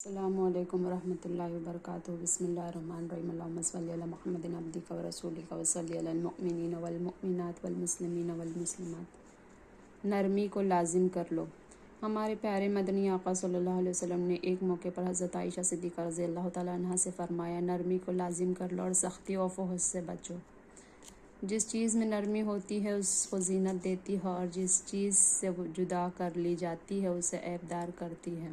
السلام علیکم ورحمۃ اللہ وبرکاتہ۔ بسم اللہ الرحمن الرحیم۔ اللہم صلی علی محمد عبدک ورسولک وصلی علی المؤمنین والمؤمنات والمسلمین والمسلمات۔ نرمی کو لازم کر لو۔ ہمارے پیارے مدنی آقا صلی اللہ علیہ وسلم نے ایک موقع پر حضرت عائشہ صدیقہ رضی اللہ تعالیٰ عنہا سے فرمایا، نرمی کو لازم کر لو اور سختی و فحش سے بچو۔ جس چیز میں نرمی ہوتی ہے اس کو زینت دیتی ہے، اور جس چیز سے جدا کر لی جاتی ہے اسے عیبدار کرتی ہے۔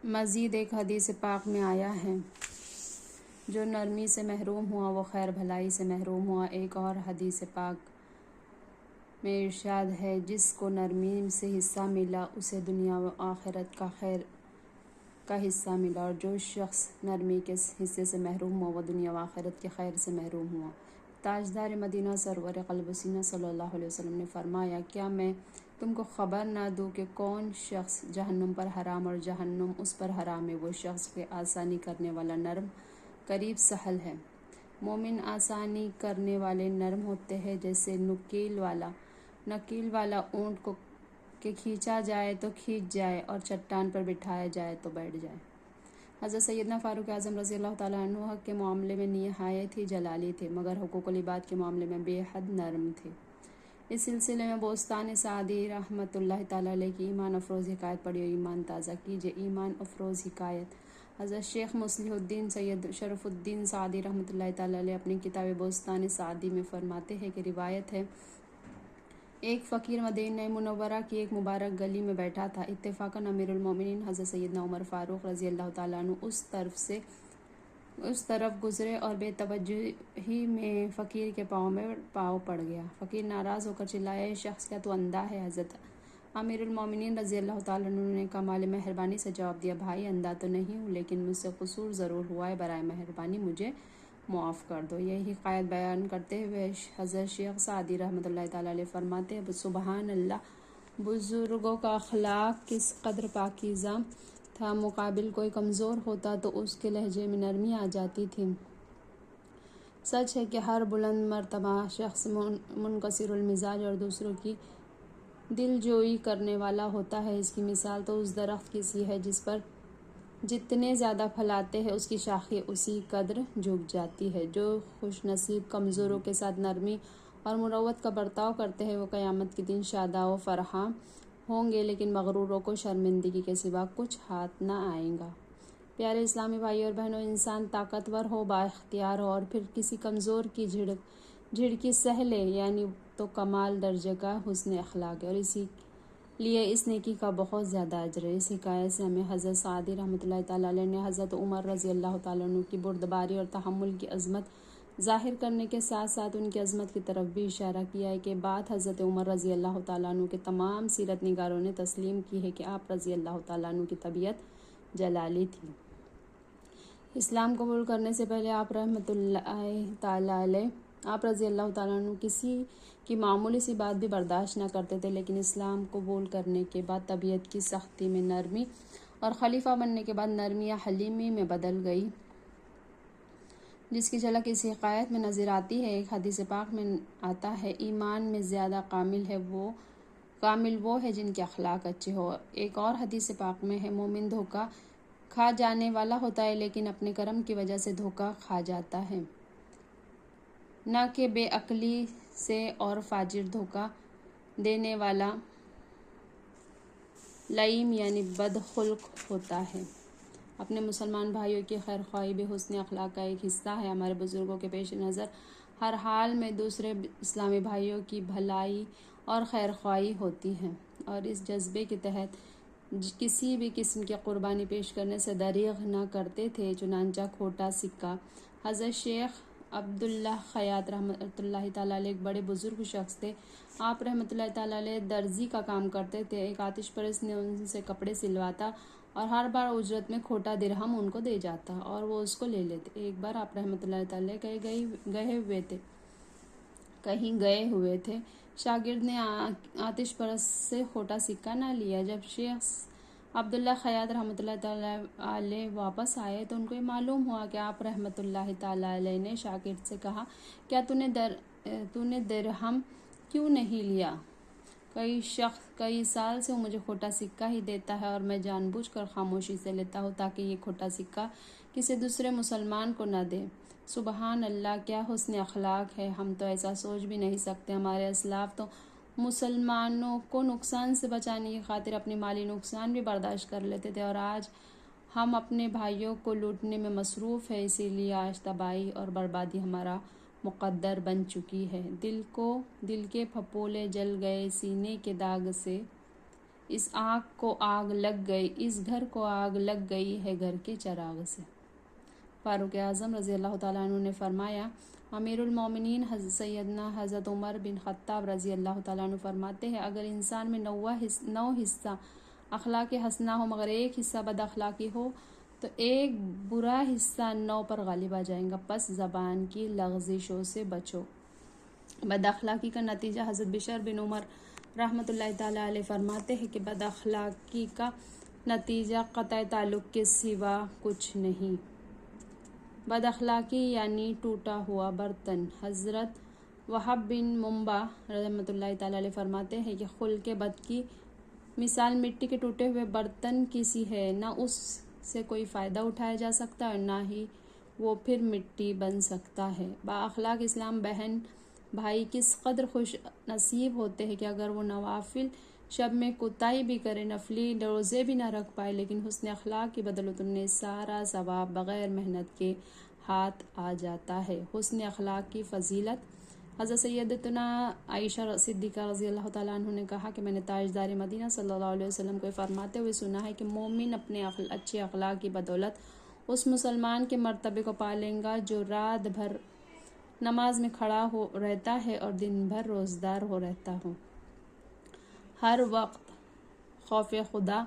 مزید ایک حدیث پاک میں آیا ہے، جو نرمی سے محروم ہوا وہ خیر بھلائی سے محروم ہوا۔ ایک اور حدیث پاک میں ارشاد ہے، جس کو نرمی سے حصہ ملا اسے دنیا و آخرت کا خیر کا حصہ ملا، اور جو شخص نرمی کے حصے سے محروم ہوا وہ دنیا و آخرت کے خیر سے محروم ہوا۔ تاجدار مدینہ سرور قلب و سینہ صلی اللہ علیہ وسلم نے فرمایا، کیا میں تم کو خبر نہ دوں کہ کون شخص جہنم پر حرام اور جہنم اس پر حرام ہے؟ وہ شخص کے آسانی کرنے والا نرم قریب سہل ہے۔ مومن آسانی کرنے والے نرم ہوتے ہیں، جیسے نکیل والا اونٹ کو کہ کھینچا جائے تو کھینچ جائے اور چٹان پر بٹھایا جائے تو بیٹھ جائے۔ حضرت سیدنا فاروق اعظم رضی اللہ تعالیٰ عنہ حق کے معاملے میں نہایت ہی جلالی تھے، مگر حقوق العباد کے معاملے میں بے حد نرم تھے۔ اس سلسلے میں بوستان سعدی رحمۃ اللہ تعالیٰ علیہ کی ایمان افروز حکایت پڑھی اور ایمان تازہ کیجیے۔ ایمان افروز حکایت حضرت شیخ مصلح الدین سید شرف الدین سعدی رحمۃ اللہ تعالیٰ علیہ اپنی کتاب بوستان سعدی میں فرماتے ہیں کہ روایت ہے، ایک فقیر مدینہ منورہ کی ایک مبارک گلی میں بیٹھا تھا۔ اتفاقاً امیر المومنین حضرت سیدنا عمر فاروق رضی اللہ تعالیٰ عنہ اس طرف گزرے اور بے توجہی میں فقیر کے پاؤں میں پاؤ پڑ گیا۔ فقیر ناراض ہو کر چلایا، اے شخص، کیا تو اندھا ہے؟ حضرت امیر المومنین رضی اللہ تعالیٰ عنہ نے کمال مہربانی سے جواب دیا، بھائی، اندھا تو نہیں ہوں، لیکن مجھ سے قصور ضرور ہوا ہے، برائے مہربانی مجھے معاف کر دو۔ یہ حکایت بیان کرتے ہوئے حضرت شیخ سعدی رحمۃ اللہ تعالیٰ علیہ فرماتے ہیں، سبحان اللہ، بزرگوں کا اخلاق کس قدر پاکیزہ تھا، مقابل کوئی کمزور ہوتا تو اس کے لہجے میں نرمی آ جاتی تھی۔ سچ ہے کہ ہر بلند مرتبہ شخص منکسر المزاج اور دوسروں کی دل جوئی کرنے والا ہوتا ہے۔ اس کی مثال تو اس درخت کی سی ہے جس پر جتنے زیادہ پھل آتے ہیں اس کی شاخیں اسی قدر جھک جاتی ہے۔ جو خوش نصیب کمزوروں کے ساتھ نرمی اور مروت کا برتاؤ کرتے ہیں وہ قیامت کے دن شاداں و فرحاں ہوں گے، لیکن مغروروں کو شرمندگی کے سوا کچھ ہاتھ نہ آئے گا۔ پیارے اسلامی بھائی اور بہنوں، انسان طاقتور ہو، با اختیار ہو اور پھر کسی کمزور کی جھڑکی سہ لے، یعنی تو کمال درجے کا حسن اخلاق ہے، اور اسی لیے اس نیکی کا بہت زیادہ اجر ہے۔ اس حکایت سے ہمیں حضرت سعدی رحمۃ اللہ تعالیٰ علیہ نے حضرت عمر رضی اللہ تعالیٰ عنہ کی بردباری اور تحمل کی عظمت ظاہر کرنے کے ساتھ ساتھ ان کی عظمت کی طرف بھی اشارہ کیا ہے کہ بات حضرت عمر رضی اللہ تعالیٰ عنہ کے تمام سیرت نگاروں نے تسلیم کی ہے کہ آپ رضی اللہ تعالیٰ عنہ کی طبیعت جلالی تھی۔ اسلام قبول کرنے سے پہلے آپ رضی اللہ تعالیٰ عنہ کسی کی معمولی سی بات بھی برداشت نہ کرتے تھے، لیکن اسلام قبول کرنے کے بعد طبیعت کی سختی میں نرمی اور خلیفہ بننے کے بعد نرمی یا حلیمی میں بدل گئی، جس کی جھلک اس حکایت میں نظر آتی ہے۔ ایک حدیث پاک میں آتا ہے، ایمان میں زیادہ کامل وہ ہے جن کے اخلاق اچھے ہو۔ ایک اور حدیث پاک میں ہے، مومن دھوکہ کھا جانے والا ہوتا ہے لیکن اپنے کرم کی وجہ سے دھوکہ کھا جاتا ہے، نہ کہ بے عقلی سے، اور فاجر دھوکہ دینے والا لئیم یعنی بد خلق ہوتا ہے۔ اپنے مسلمان بھائیوں کی خیر خواہی بھی حسن اخلاق کا ایک حصہ ہے۔ ہمارے بزرگوں کے پیش نظر ہر حال میں دوسرے اسلامی بھائیوں کی بھلائی اور خیر خواہی ہوتی ہے، اور اس جذبے کے تحت کسی بھی قسم کی قربانی پیش کرنے سے دریغ نہ کرتے تھے۔ چنانچہ کھوٹا سکہ حضرت شیخ عبداللہ خیاط رحمۃ اللہ تعالیٰ علیہ ایک بڑے بزرگ شخص تھے۔ آپ رحمۃ اللہ تعالیٰ علیہ درزی کا کام کرتے تھے۔ ایک آتش پرست نے ان سے کپڑے سلواتا اور ہر بار اجرت میں کھوٹا درہم ان کو دے جاتا اور وہ اس کو لے لیتے۔ ایک بار آپ رحمۃ اللہ تعالیٰ کہیں گئے ہوئے تھے، شاگرد نے آتش پرست سے کھوٹا سکہ نہ لیا۔ جب شیخ عبداللہ خیاط رحمۃ اللہ تعالیٰ علیہ واپس آئے تو ان کو یہ معلوم ہوا کہ آپ رحمۃ اللہ تعالیٰ علیہ نے شاگرد سے کہا، کیا تو نے درہم کیوں نہیں لیا؟ کئی سال سے وہ مجھے کھوٹا سکہ ہی دیتا ہے اور میں جان بوجھ کر خاموشی سے لیتا ہوں تاکہ یہ کھوٹا سکہ کسی دوسرے مسلمان کو نہ دے۔ سبحان اللہ، کیا حسن اخلاق ہے! ہم تو ایسا سوچ بھی نہیں سکتے۔ ہمارے اسلاف تو مسلمانوں کو نقصان سے بچانے کی خاطر اپنی مالی نقصان بھی برداشت کر لیتے تھے، اور آج ہم اپنے بھائیوں کو لوٹنے میں مصروف ہیں۔ اسی لیے آج تباہی اور بربادی ہمارا مقدر بن چکی ہے۔ دل کے پھپھولے جل گئے سینے کے داغ سے، اس آنکھ کو آگ لگ گئی، اس گھر کو آگ لگ گئی ہے گھر کے چراغ سے۔ فاروق اعظم رضی اللہ تعالیٰ عنہ نے فرمایا، امیر المومنین سیدنا حضرت عمر بن خطاب رضی اللہ تعالیٰ عنہ فرماتے ہیں، اگر انسان میں 9 حصہ اخلاق حسنہ ہو مگر ایک حصہ بد اخلاقی ہو تو ایک برا حصہ 9 پر غالب آ جائے گا، پس زبان کی لغزشوں سے بچو۔ بد اخلاقی کا نتیجہ حضرت بشر بن عمر رحمۃ اللہ تعالیٰ علیہ فرماتے ہیں کہ بد اخلاقی کا نتیجہ قطع تعلق کے سوا کچھ نہیں۔ بد اخلاقی یعنی ٹوٹا ہوا برتن۔ حضرت وہب بن منبع رحمۃ اللہ تعالیٰ علیہ فرماتے ہیں کہ خلق بد کی مثال مٹی کے ٹوٹے ہوئے برتن کی سی ہے، نہ اس سے کوئی فائدہ اٹھایا جا سکتا اور نہ ہی وہ پھر مٹی بن سکتا ہے۔ با اخلاق اسلام بہن بھائی کس قدر خوش نصیب ہوتے ہیں کہ اگر وہ نوافل شب میں کوتاہی بھی کرے، نفلی روزے بھی نہ رکھ پائے، لیکن حسن اخلاق کی بدولت انہیں سارا ثواب بغیر محنت کے ہاتھ آ جاتا ہے۔ حسن اخلاق کی فضیلت۔ حضرت سیدتنا عائشہ صدیقہ رضی اللہ تعالیٰ عنہ نے کہا کہ میں نے تاجدار مدینہ صلی اللہ علیہ وسلم کو فرماتے ہوئے سنا ہے کہ مومن اپنے اچھے اخلاق کی بدولت اس مسلمان کے مرتبے کو پالے گا جو رات بھر نماز میں کھڑا ہو رہتا ہے اور دن بھر روزدار ہو رہتا ہو۔ ہر وقت خوف خدا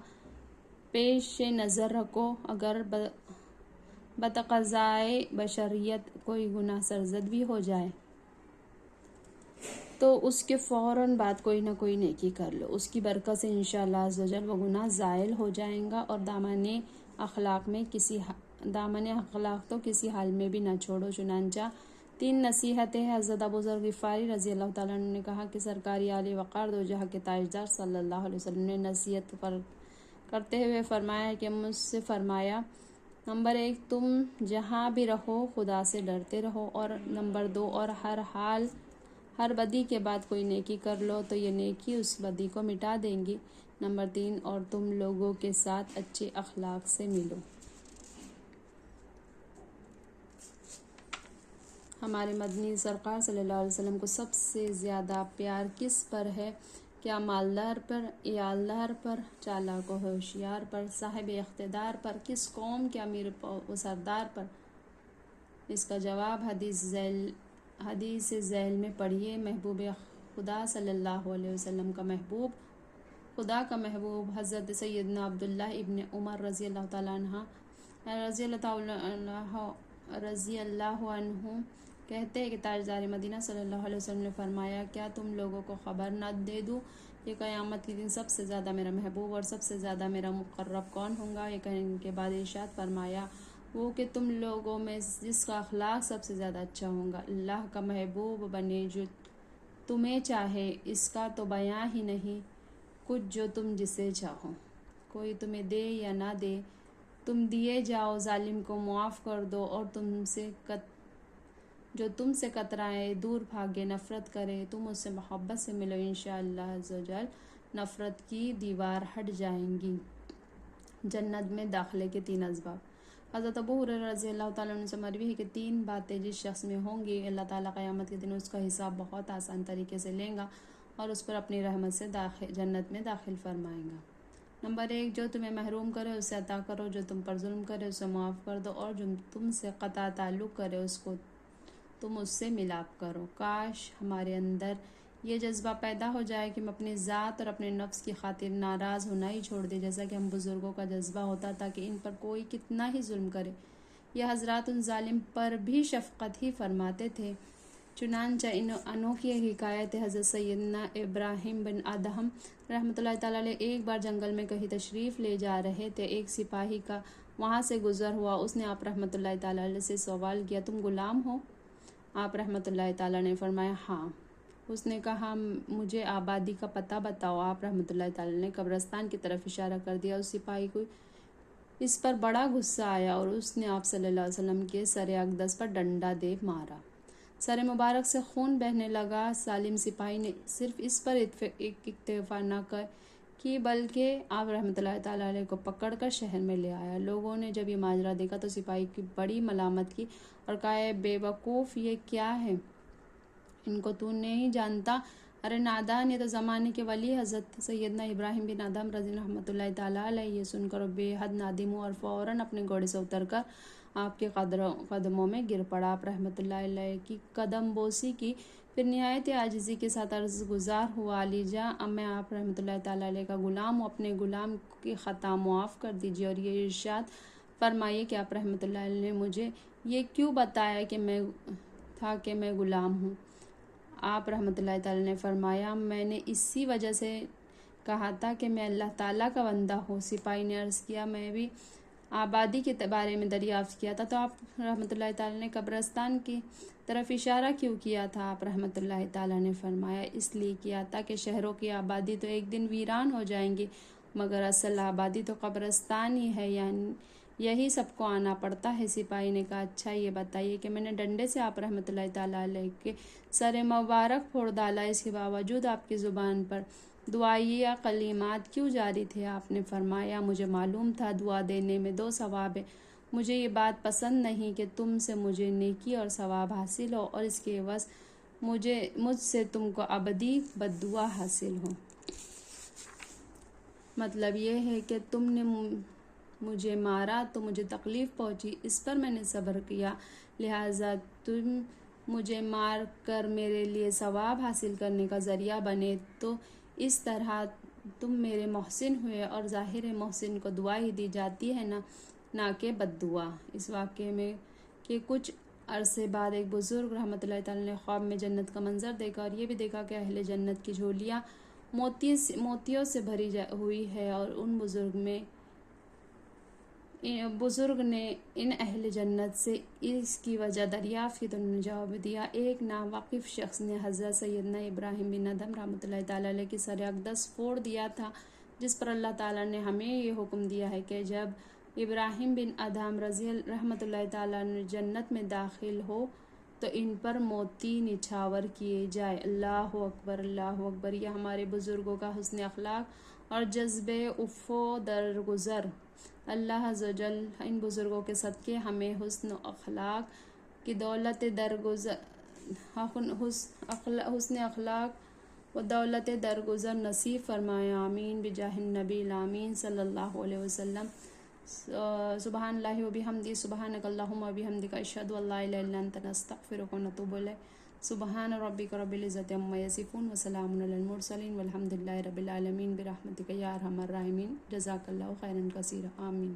پیش نظر رکھو، اگر بتقاضائے بشریت کوئی گناہ سرزد بھی ہو جائے تو اس کے فوراً بعد کوئی نہ کوئی نیکی کر لو، اس کی برکت سے انشاءاللہ عزوجل وہ گناہ زائل ہو جائیں گا۔ اور دامن اخلاق تو کسی حال میں بھی نہ چھوڑو۔ چنانچہ 3 نصیحتیں ہیں۔ حضرت ابو ذر غفاری رضی اللہ تعالیٰ عنہ نے کہا کہ سرکاری عالی وقار دو جہاں کے تاجدار صلی اللہ علیہ وسلم نے نصیحت کرتے ہوئے فرمایا کہ مجھ سے فرمایا، نمبر 1 تم جہاں بھی رہو خدا سے ڈرتے رہو، اور نمبر 2 اور ہر بدی کے بعد کوئی نیکی کر لو تو یہ نیکی اس بدی کو مٹا دیں گی۔ نمبر 3 اور تم لوگوں کے ساتھ اچھے اخلاق سے ملو۔ ہمارے مدنی سرکار صلی اللہ علیہ وسلم کو سب سے زیادہ پیار کس پر ہے؟ کیا مالدار پر، عیالدار پر، چالاک و ہوشیار پر، صاحب اقتدار پر، کس قوم کے امیر و سردار پر؟ اس کا جواب حدیث ذیل میں پڑھیے۔ محبوب خدا صلی اللہ علیہ وسلم کا محبوب، خدا کا محبوب حضرت سیدنا عبداللہ ابن عمر رضی اللہ تعالیٰ عنہ کہتے ہیں کہ تاجدار مدینہ صلی اللہ علیہ وسلم نے فرمایا، کیا تم لوگوں کو خبر نہ دے دوں کہ قیامت کے دن سب سے زیادہ میرا محبوب اور سب سے زیادہ میرا مقرب کون ہوگا؟ یہ کہنے کے بعد ارشاد فرمایا، وہ کہ تم لوگوں میں جس کا اخلاق سب سے زیادہ اچھا ہوگا، اللہ کا محبوب بنے جو تمہیں چاہے، اس کا تو بیان ہی نہیں، کچھ جو تم جسے چاہو، کوئی تمہیں دے یا نہ دے، تم دیے جاؤ، ظالم کو معاف کر دو، اور جو تم سے کترائے دور بھاگے، نفرت کرے، تم اس سے محبت سے ملو، انشاءاللہ عزوجل نفرت کی دیوار ہٹ جائیں گی۔ جنت میں داخلے کے 3 اسباب۔ حضرت ابو ہریرہ رضی اللہ تعالیٰ عنہ سے مروی ہے کہ 3 باتیں جس شخص میں ہوں گی، اللہ تعالیٰ قیامت کے دن اس کا حساب بہت آسان طریقے سے لیں گا اور اس پر اپنی رحمت سے جنت میں داخل فرمائیں گا۔ نمبر 1 جو تمہیں محروم کرے اسے عطا کرو، جو تم پر ظلم کرے اسے معاف کر دو، اور جو تم سے قطع تعلق کرے اس کو تم اس سے ملاپ کرو۔ کاش ہمارے اندر یہ جذبہ پیدا ہو جائے کہ ہم اپنی ذات اور اپنے نفس کی خاطر ناراض ہونا ہی چھوڑ دیں، جیسا کہ ہم بزرگوں کا جذبہ ہوتا تھا کہ ان پر کوئی کتنا ہی ظلم کرے، یہ حضرات ان ظالم پر بھی شفقت ہی فرماتے تھے۔ چنانچہ انوکھی حکایت حضرت سیدنا ابراہیم بن ادہم رحمۃ اللہ تعالیٰ علیہ ایک بار جنگل میں کہیں تشریف لے جا رہے تھے، ایک سپاہی کا وہاں سے گزر ہوا، اس نے آپ رحمۃ اللہ تعالیٰ علیہ سے سوال کیا، تم غلام ہو؟ آپ رحمۃ اللہ تعالیٰ نے فرمایا ہاں۔ اس نے کہا مجھے آبادی کا پتہ بتاؤ۔ آپ رحمۃ اللہ تعالیٰ نے قبرستان کی طرف اشارہ کر دیا۔ اس سپاہی کو اس پر بڑا غصہ آیا اور اس نے آپ صلی اللہ علیہ وسلم کے سر اقدس پر ڈنڈا دے مارا۔ سر مبارک سے خون بہنے لگا۔ سالم سپاہی نے صرف اس پر اکتفا نہ کی بلکہ آپ رحمۃ اللہ تعالیٰ علیہ کو پکڑ کر شہر میں لے آیا۔ لوگوں نے جب یہ ماجرا دیکھا تو سپاہی کی بڑی ملامت کی اور کہا، اے بے وقوف، یہ کیا ہے؟ ان کو تو نہیں جانتا؟ ارے نادان، یہ تو زمانے کے ولی حضرت سیدنا ابراہیم بن ادہم رضی رحمۃ اللہ تعالیٰ علیہ۔ یہ سن کر بے حد نادم ہوا اور فوراً اپنے گھوڑے سے اتر کر آپ کے قدموں میں گر پڑا۔ آپ رحمۃ اللہ علیہ کی قدم بوسی کی، پھر نہایت عاجزی کے ساتھ عرض گزار ہوا، علی جاں، اب میں آپ رحمۃ اللہ تعالیٰ علیہ کا غلام ہوں، اپنے غلام کی خطا معاف کر دیجیے اور یہ ارشاد فرمائیے کہ آپ رحمۃ اللہ علیہ نے مجھے یہ کیوں بتایا کہ میں غلام ہوں؟ آپ رحمۃ اللہ تعالیٰ نے فرمایا، میں نے اسی وجہ سے کہا تھا کہ میں اللہ تعالیٰ کا بندہ ہوں۔ سپاہی نے عرض کیا، میں بھی آبادی کے بارے میں دریافت کیا تھا، تو آپ رحمۃ اللہ تعالیٰ نے قبرستان کی طرف اشارہ کیوں کیا تھا؟ آپ رحمۃ اللہ تعالیٰ نے فرمایا، اس لیے کیا تھا کہ شہروں کی آبادی تو ایک دن ویران ہو جائیں گی، مگر اصل آبادی تو قبرستان ہی ہے، یعنی یہی سب کو آنا پڑتا ہے۔ سپاہی نے کہا، اچھا یہ بتائیے کہ میں نے ڈنڈے سے آپ رحمۃ اللہ تعالیٰ علیہ کے سر مبارک پھوڑ ڈالا، اس کے باوجود آپ کی زبان پر دعائیہ کلمات کیوں جاری تھے؟ آپ نے فرمایا، مجھے معلوم تھا دعا دینے میں 2 ثواب ہے، مجھے یہ بات پسند نہیں کہ تم سے مجھے نیکی اور ثواب حاصل ہو اور اس کے عوض مجھ سے تم کو ابدی بددعا حاصل ہو۔ مطلب یہ ہے کہ تم نے مجھے مارا تو مجھے تکلیف پہنچی، اس پر میں نے صبر کیا، لہٰذا تم مجھے مار کر میرے لیے ثواب حاصل کرنے کا ذریعہ بنے، تو اس طرح تم میرے محسن ہوئے، اور ظاہر ہے محسن کو دعا ہی دی جاتی ہے نہ کہ بددعا۔ اس واقعے میں کہ کچھ عرصے بعد ایک بزرگ رحمۃ اللہ تعالیٰ نے خواب میں جنت کا منظر دیکھا اور یہ بھی دیکھا کہ اہل جنت کی جھولیاں موتیوں سے بھری ہوئی ہے، اور ان بزرگ نے ان اہل جنت سے اس کی وجہ دریافت کی تو انہوں نے جواب دیا، ایک ناواقف شخص نے حضرت سیدنا ابراہیم بن ادہم رحمۃ اللہ تعالیٰ علیہ کی سر اقدس پھوڑ دیا تھا، جس پر اللہ تعالیٰ نے ہمیں یہ حکم دیا ہے کہ جب ابراہیم بن ادہم رحمۃ اللہ تعالیٰ نے جنت میں داخل ہو تو ان پر موتی نچھاور کیے جائے۔ اللہ اکبر، اللہ اکبر۔ یہ ہمارے بزرگوں کا حسن اخلاق اور جذبہ عفو درگزر۔ اللہ عز و جل ان بزرگوں کے صدقے ہمیں حسن اخلاق کی دولت حسن اخلاق و دولت درگزر نصیب فرمائے، آمین بجاہ النبی الامین صلی اللہ علیہ وسلم۔ سبحان اللہ و بحمدہ، سبحانک اللہم و بحمدک، اشہد ان لا الہ الا انت، نستغفرک و نتوب الیک۔ سبحان ربک رب العزۃ عما یصفون وسلام علی المرسلین والحمد للہ رب العالمین برحمتک یا ارحم الراحمین۔ جزاک اللہ خیرا کثیرا، آمین۔